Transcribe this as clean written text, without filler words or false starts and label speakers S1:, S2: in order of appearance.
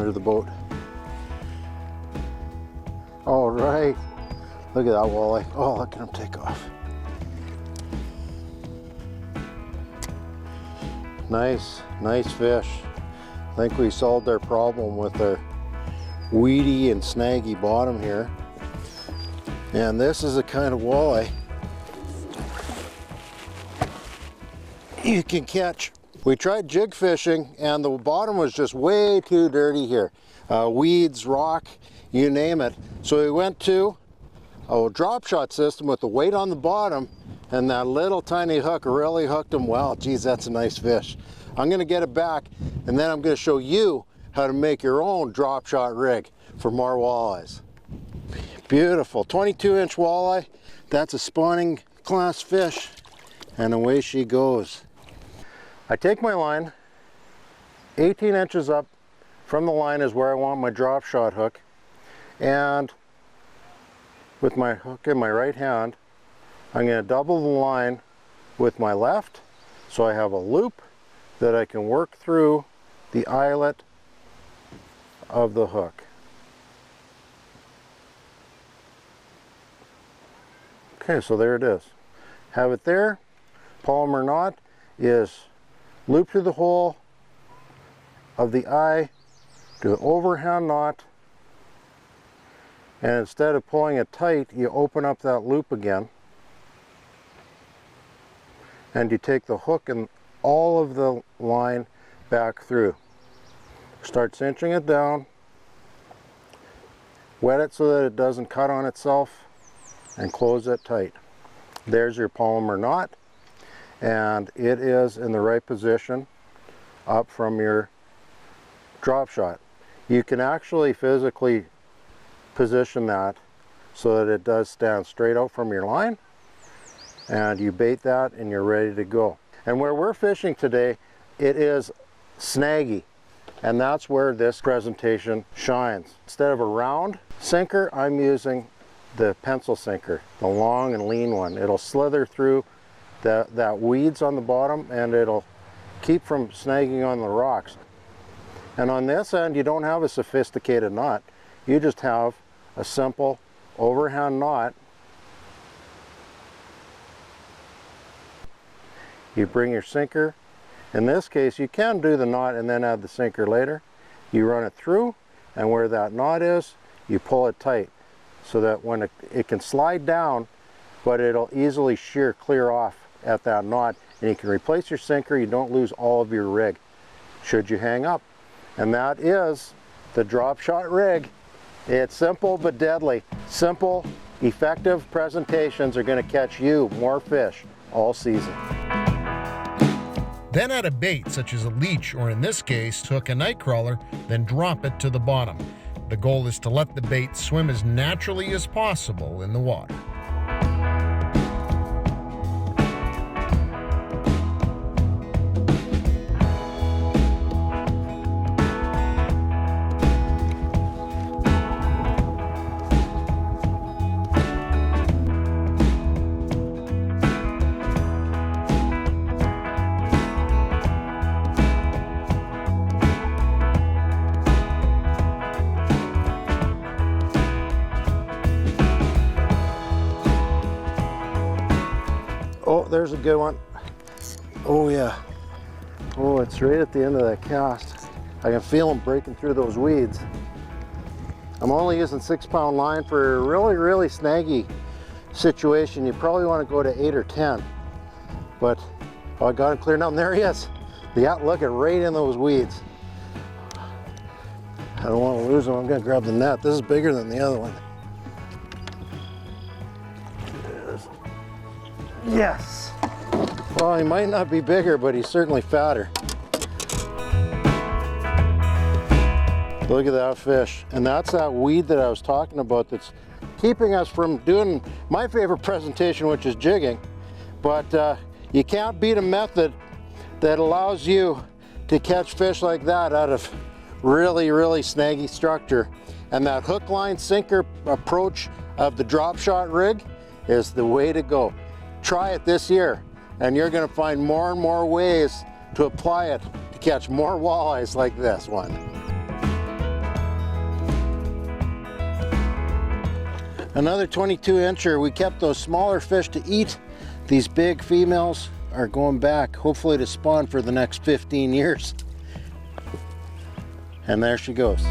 S1: under the boat. All right, look at that walleye. Oh, look at him take off. Nice, nice fish. I think we solved our problem with our weedy and snaggy bottom here. And this is the kind of walleye you can catch. We tried jig fishing and the bottom was just way too dirty here. Weeds, rock, you name it. So we went to a drop shot system with the weight on the bottom, and that little tiny hook really hooked him well. Geez, that's a nice fish. I'm gonna get it back, and then I'm gonna show you how to make your own drop shot rig for more walleyes. Beautiful, 22-inch walleye. That's a spawning class fish, and away she goes. I take my line, 18 inches up from the line is where I want my drop shot hook, and with my hook in my right hand, I'm going to double the line with my left, so I have a loop that I can work through the eyelet of the hook. Okay, so there it is. Have it there. Polymer knot is loop through the hole of the eye, do an overhand knot, and instead of pulling it tight, you open up that loop again, and you take the hook and all of the line back through. Start cinching it down, wet it so that it doesn't cut on itself, and close it tight. There's your polymer knot, and it is in the right position up from your drop shot. You can actually physically position that so that it does stand straight out from your line, and you bait that and you're ready to go. And where we're fishing today, it is snaggy, and that's where this presentation shines. Instead of a round sinker, I'm using the pencil sinker, the long and lean one. It'll slither through that weeds on the bottom, and it'll keep from snagging on the rocks. And on this end, you don't have a sophisticated knot. You just have a simple overhand knot. You bring your sinker. In this case, you can do the knot and then add the sinker later. You run it through, and where that knot is, you pull it tight so that when it can slide down, but it'll easily shear clear off at that knot, and you can replace your sinker. You don't lose all of your rig should you hang up. And that is the drop shot rig. It's simple but deadly. Simple, effective presentations are going to catch you more fish all season.
S2: Then add a bait such as a leech, or in this case, hook a night crawler, then drop it to the bottom. The goal is to let the bait swim as naturally as possible in the water.
S1: Oh, there's a good one. Oh yeah. Oh, it's right at the end of that cast. I can feel them breaking through those weeds. I'm only using 6-pound line for a really snaggy situation. You probably want to go to 8 or 10. But oh, I got him clear now, and there he is. Yeah, look at right in those weeds. I don't want to lose him. I'm going to grab the net. This is bigger than the other one. Yes. Well, he might not be bigger, but he's certainly fatter. Look at that fish. And that's that weed that I was talking about that's keeping us from doing my favorite presentation, which is jigging. But you can't beat a method that allows you to catch fish like that out of really snaggy structure. And that hook, line, sinker approach of the drop shot rig is the way to go. Try it this year, and you're going to find more and more ways to apply it to catch more walleyes like this one. Another 22 incher. We kept those smaller fish to eat. These big females are going back, hopefully to spawn for the next 15 years. And there she goes.